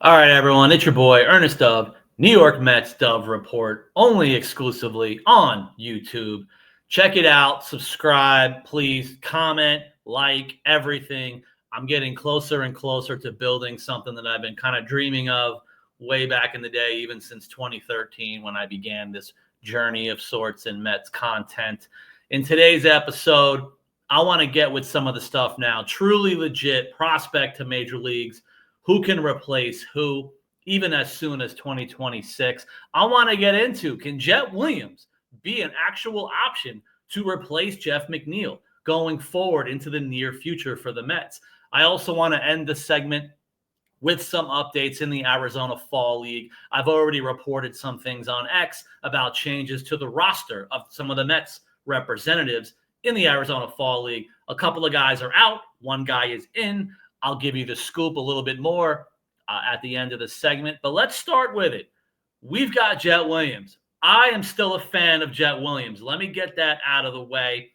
All right, everyone, it's your boy Ernest of New York Mets Dove Report, only exclusively on YouTube. Check it out, subscribe, please, comment, like everything. I'm getting closer and closer to building something that I've been kind of dreaming of way back in the day, even since 2013 when I began this journey of sorts in Mets content. In today's episode, I want to get with some of the stuff now, truly legit prospect to major leagues, who can replace who, even as soon as 2026. I want to get into, can Jett Williams be an actual option to replace Jeff McNeil going forward into the near future for the Mets? I also want to end the segment with some updates in the Arizona Fall League. I've already reported some things on X about changes to the roster of some of the Mets representatives in the Arizona Fall League. A couple of guys are out, one guy is in. I'll give you the scoop a little bit more at the end of the segment, but let's start with it. We've got Jett Williams. I am still a fan of Jett Williams. Let me get that out of the way.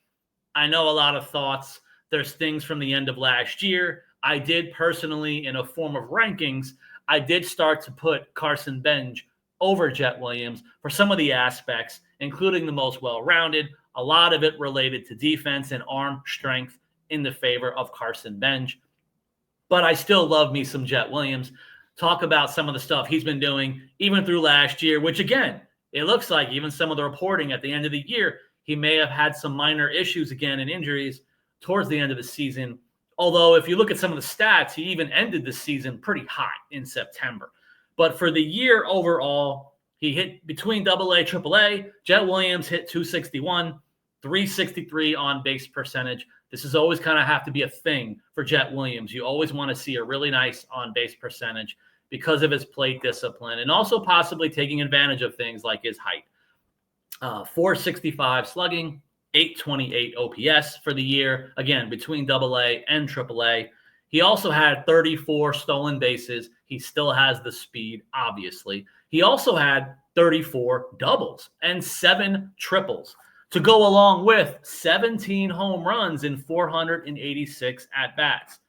I know a lot of thoughts. There's things from the end of last year. I did personally, in a form of rankings, I did start to put Carson Bench over Jett Williams for some of the aspects, including the most well-rounded, a lot of it related to defense and arm strength in the favor of Carson Bench. But I still love me some Jett Williams. Talk about some of the stuff he's been doing even through last year, which again, it looks like even some of the reporting at the end of the year, he may have had some minor issues again and injuries towards the end of the season. Although if you look at some of the stats, he even ended the season pretty hot in September. But for the year overall, he hit between AA, AAA. Jett Williams hit 261, 363 on base percentage. This is always kind of have to be a thing for Jett Williams. You always want to see a really nice on-base percentage because of his plate discipline and also possibly taking advantage of things like his height. 465 slugging, 828 OPS for the year, again, between AA and AAA. He also had 34 stolen bases. He still has the speed, obviously. He also had 34 doubles and 7 triples, to go along with 17 home runs in 486 at-bats.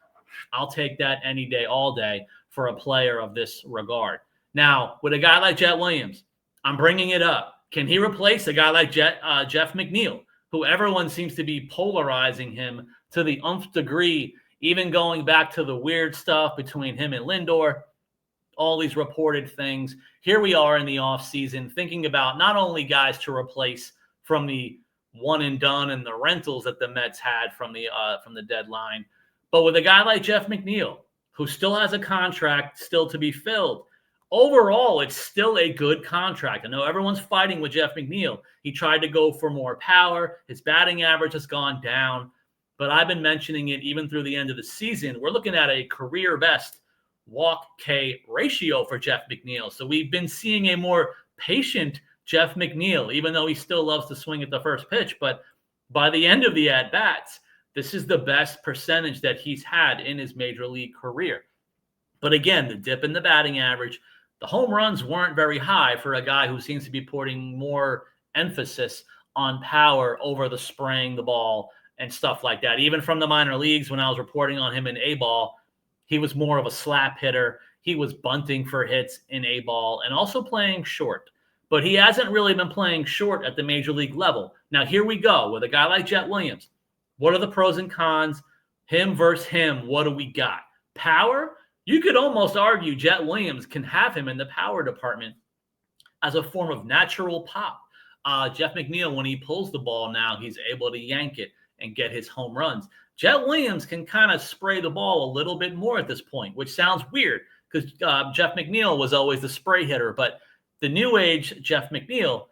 I'll take that any day, all day for a player of this regard. Now, with a guy like Jett Williams, I'm bringing it up. Can he replace a guy like Jeff McNeil, who everyone seems to be polarizing him to the nth degree, even going back to the weird stuff between him and Lindor, all these reported things? Here we are in the offseason thinking about not only guys to replace from the one and done and the rentals that the Mets had from the deadline, but with a guy like Jeff McNeil, who still has a contract still to be filled. Overall, it's still a good contract. I know everyone's fighting with Jeff McNeil. He tried to go for more power. His batting average has gone down, but I've been mentioning it even through the end of the season. We're looking at a career best walk-K ratio for Jeff McNeil. So we've been seeing a more patient Jeff McNeil, even though he still loves to swing at the first pitch. But by the end of the at-bats, this is the best percentage that he's had in his major league career. But again, the dip in the batting average, the home runs weren't very high for a guy who seems to be putting more emphasis on power over the spraying the ball and stuff like that. Even from the minor leagues, when I was reporting on him in A-ball, he was more of a slap hitter. He was bunting for hits in A-ball and also playing short. But he hasn't really been playing short at the major league level. Now, here we go with a guy like Jett Williams. What are the pros and cons? Him versus him, what do we got? Power? You could almost argue Jett Williams can have him in the power department as a form of natural pop. Jeff McNeil, when he pulls the ball now, he's able to yank it and get his home runs. Jett Williams can kind of spray the ball a little bit more at this point, which sounds weird because Jeff McNeil was always the spray hitter, but the new age Jeff McNeil,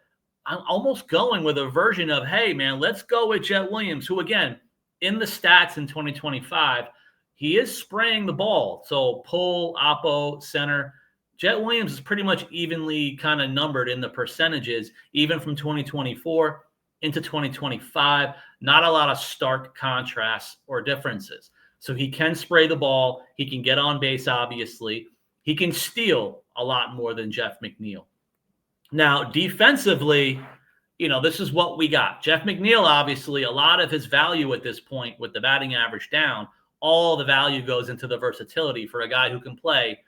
I'm almost going with a version of, hey, man, let's go with Jett Williams, who, again, in the stats in 2025, he is spraying the ball. So pull, oppo, center. Jett Williams is pretty much evenly kind of numbered in the percentages, even from 2024 into 2025. Not a lot of stark contrasts or differences. So he can spray the ball. He can get on base, obviously. He can steal a lot more than Jeff McNeil. Now, defensively, this is what we got. Jeff McNeil, obviously, a lot of his value at this point with the batting average down, all the value goes into the versatility for a guy who can play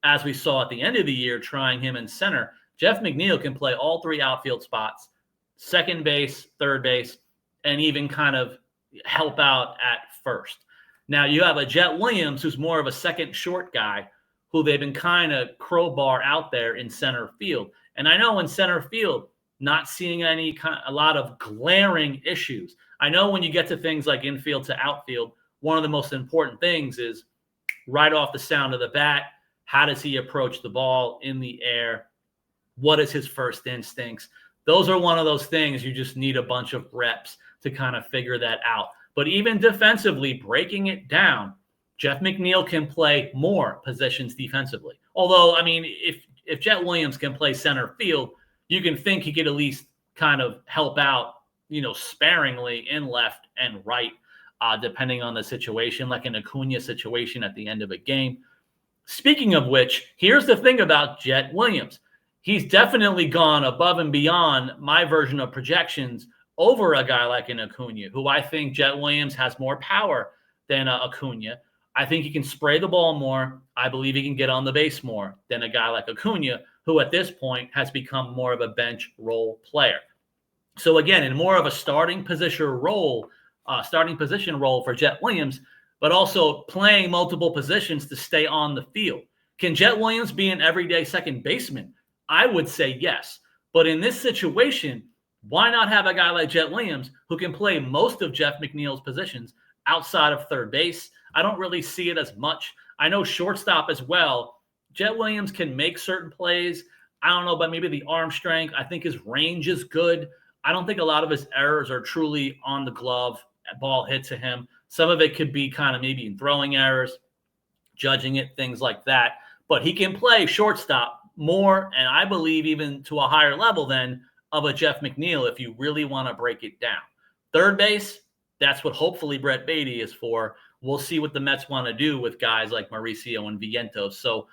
as we saw at the end of the year, trying him in center, Jeff McNeil can play all three outfield spots, second base, third base, and even kind of help out at first. Now you have a Jett Williams who's more of a second short guy who they've been kind of crowbar out there in center field. And I know in center field, not seeing a lot of glaring issues. I know when you get to things like infield to outfield, one of the most important things is right off the sound of the bat, how does he approach the ball in the air? What is his first instincts? Those are one of those things you just need a bunch of reps to kind of figure that out. But even defensively, breaking it down, Jeff McNeil can play more positions defensively. Although, I mean, if Jett Williams can play center field, you can think he could at least kind of help out, sparingly in left and right, depending on the situation, like an Acuna situation at the end of a game. Speaking of which, here's the thing about Jett Williams. He's definitely gone above and beyond my version of projections over a guy like an Acuna, who I think Jett Williams has more power than Acuna. I think he can spray the ball more. I believe he can get on the base more than a guy like Acuna, who at this point has become more of a bench role player. So again, in more of a starting position role for Jett Williams, but also playing multiple positions to stay on the field. Can Jett Williams be an everyday second baseman? I would say yes. But in this situation, why not have a guy like Jett Williams who can play most of Jeff McNeil's positions outside of third base? I don't really see it as much. I know shortstop as well. Jett Williams can make certain plays. I don't know, but maybe the arm strength. I think his range is good. I don't think a lot of his errors are truly on the glove. Ball hit to him. Some of it could be kind of maybe in throwing errors, judging it, things like that. But he can play shortstop more, and I believe even to a higher level than of a Jeff McNeil if you really want to break it down. Third base, that's what hopefully Brett Baty is for. We'll see what the Mets want to do with guys like Mauricio and Vientos. So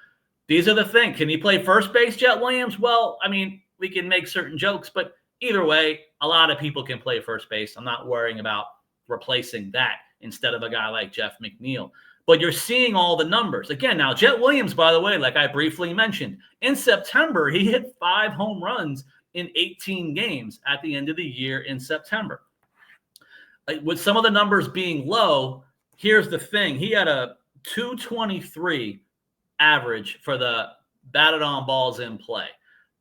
these are the things. Can he play first base, Jett Williams? Well, I mean, we can make certain jokes, but either way, a lot of people can play first base. I'm not worrying about replacing that instead of a guy like Jeff McNeil. But you're seeing all the numbers. Again, now, Jett Williams, by the way, like I briefly mentioned, in September, he hit 5 home runs in 18 games at the end of the year in September. With some of the numbers being low, here's the thing. He had a 223 average for the batted on balls in play.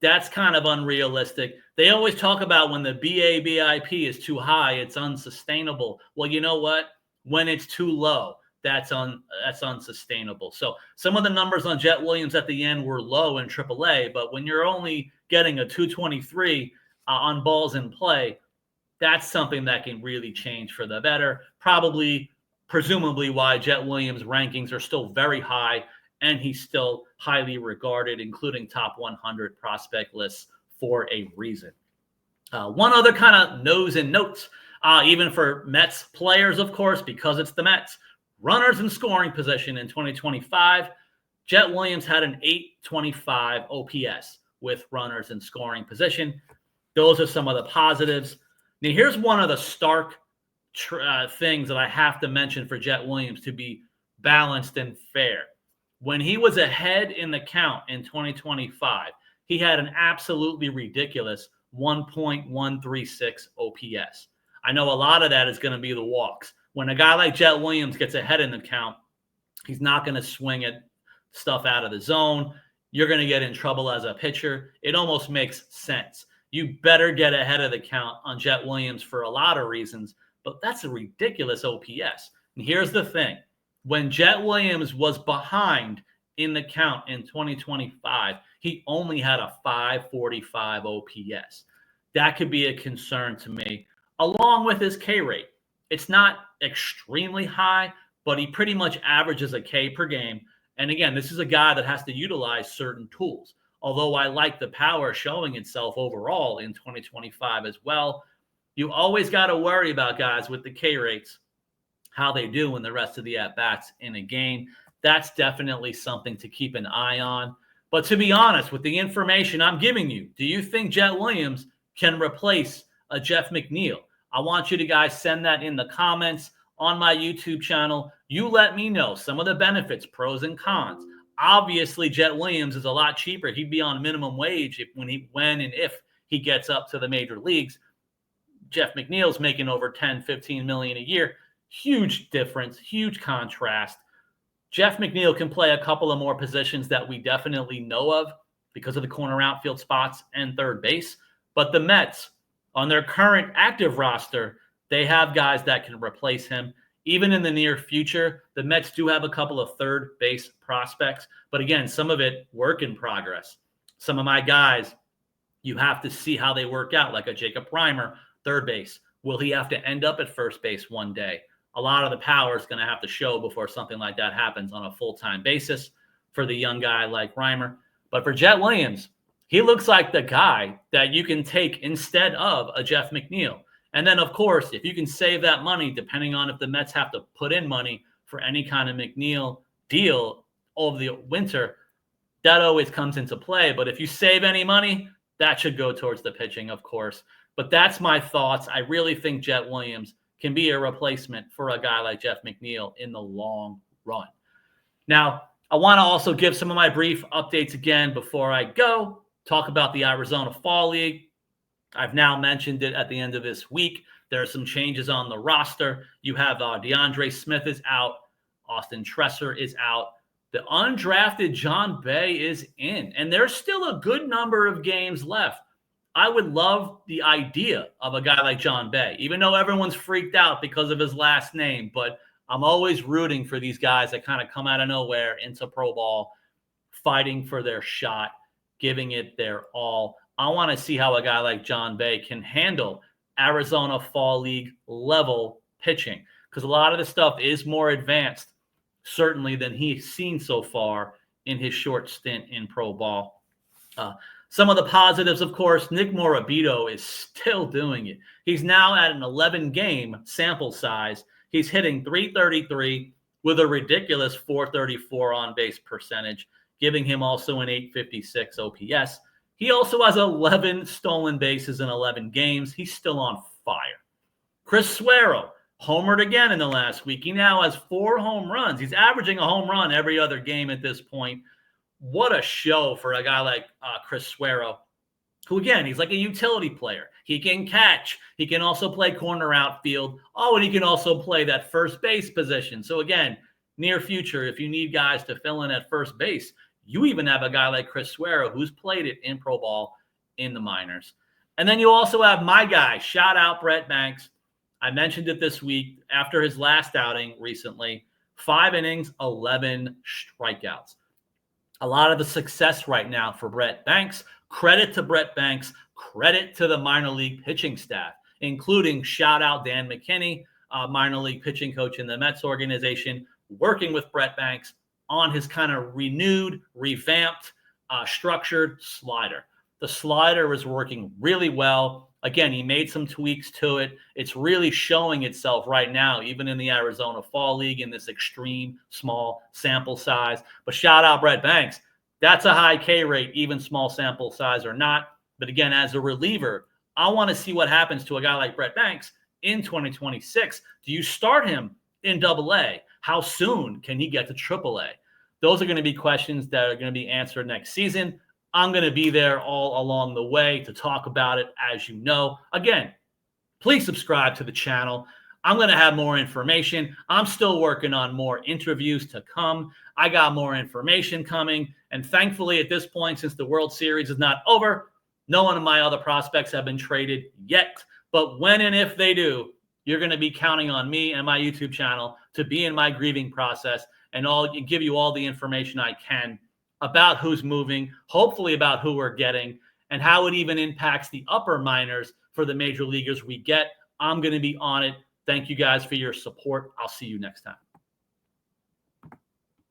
That's kind of unrealistic. They always talk about when the BABIP is too high, it's unsustainable. Well, you know what? When it's too low, that's unsustainable. So some of the numbers on Jett Williams at the end were low in AAA, but when you're only getting a 223 on balls in play, that's something that can really change for the better. Presumably why Jett Williams' rankings are still very high, and he's still highly regarded, including top 100 prospect lists for a reason. One other kind of nose and notes, even for Mets players, of course, because it's the Mets. Runners in scoring position in 2025, Jett Williams had an 825 OPS with runners in scoring position. Those are some of the positives. Now, here's one of the stark things that I have to mention for Jett Williams to be balanced and fair. When he was ahead in the count in 2025, he had an absolutely ridiculous 1.136 OPS. I know a lot of that is going to be the walks. When a guy like Jett Williams gets ahead in the count, he's not going to swing at stuff out of the zone. You're going to get in trouble as a pitcher. It almost makes sense. You better get ahead of the count on Jett Williams for a lot of reasons, but that's a ridiculous OPS. And here's the thing. When Jett Williams was behind in the count in 2025, he only had a 545 OPS. That could be a concern to me, along with his K rate. It's not extremely high, but he pretty much averages a K per game. And again, this is a guy that has to utilize certain tools. Although I like the power showing itself overall in 2025 as well, you always got to worry about guys with the K rates, how they do in the rest of the at-bats in a game. That's definitely something to keep an eye on. But to be honest, with the information I'm giving you, do you think Jett Williams can replace a Jeff McNeil? I want you to guys send that in the comments on my YouTube channel. You let me know some of the benefits, pros and cons. Obviously, Jett Williams is a lot cheaper. He'd be on minimum wage when and if he gets up to the major leagues. Jeff McNeil's making over 10, 15 million a year. Huge difference, huge contrast. Jeff McNeil can play a couple of more positions that we definitely know of because of the corner outfield spots and third base. But the Mets, on their current active roster, they have guys that can replace him. Even in the near future, the Mets do have a couple of third base prospects. But again, some of it work in progress. Some of my guys, you have to see how they work out, like a Jacob Reimer, third base. Will he have to end up at first base one day? A lot of the power is going to have to show before something like that happens on a full-time basis for the young guy like Reimer. But for Jett Williams, he looks like the guy that you can take instead of a Jeff McNeil. And then, of course, if you can save that money, depending on if the Mets have to put in money for any kind of McNeil deal over the winter, that always comes into play. But if you save any money, that should go towards the pitching, of course. But that's my thoughts. I really think Jett Williams can be a replacement for a guy like Jeff McNeil in the long run. Now, I want to also give some of my brief updates again before I go. Talk about the Arizona Fall League. I've now mentioned it at the end of this week. There are some changes on the roster. You have DeAndre Smith is out. Austin Tresser is out. The undrafted John Bay is in. And there's still a good number of games left. I would love the idea of a guy like John Bay, even though everyone's freaked out because of his last name. But I'm always rooting for these guys that kind of come out of nowhere into pro ball, fighting for their shot, giving it their all. I want to see how a guy like John Bay can handle Arizona Fall League level pitching, because a lot of the stuff is more advanced, certainly, than he's seen so far in his short stint in pro ball. Some of the positives, of course, Nick Morabito is still doing it. He's now at an 11-game sample size. He's hitting .333 with a ridiculous .434 on-base percentage, giving him also an .856 OPS. He also has 11 stolen bases in 11 games. He's still on fire. Chris Suero homered again in the last week. He now has 4 home runs. He's averaging a home run every other game at this point. What a show for a guy like Chris Suero, who, again, he's like a utility player. He can catch. He can also play corner outfield. Oh, and he can also play that first base position. So, again, near future, if you need guys to fill in at first base, you even have a guy like Chris Suero who's played it in pro ball in the minors. And then you also have my guy, shout out Brett Banks. I mentioned it this week after his last outing recently. 5 innings, 11 strikeouts. A lot of the success right now for Brett Banks. Credit to Brett Banks. Credit to the minor league pitching staff, including shout out Dan McKinney, minor league pitching coach in the Mets organization, working with Brett Banks on his kind of renewed, revamped, structured slider. The slider is working really well. Again, he made some tweaks to it. It's really showing itself right now, even in the Arizona Fall League in this extreme small sample size. But shout out Brett Banks. That's a high K rate, even small sample size or not. But again, as a reliever, I want to see what happens to a guy like Brett Banks in 2026. Do you start him in AA? How soon can he get to AAA? Those are going to be questions that are going to be answered next season. I'm going to be there all along the way to talk about it, as you know. Again, please subscribe to the channel. I'm going to have more information. I'm still working on more interviews to come. I got more information coming. And thankfully, at this point, since the World Series is not over, no one of my other prospects have been traded yet. But when and if they do, you're going to be counting on me and my YouTube channel to be in my grieving process and give you all the information I can about who's moving, hopefully about who we're getting, and how it even impacts the upper minors for the major leaguers we get. I'm going to be on it. Thank you guys for your support. I'll see you next time.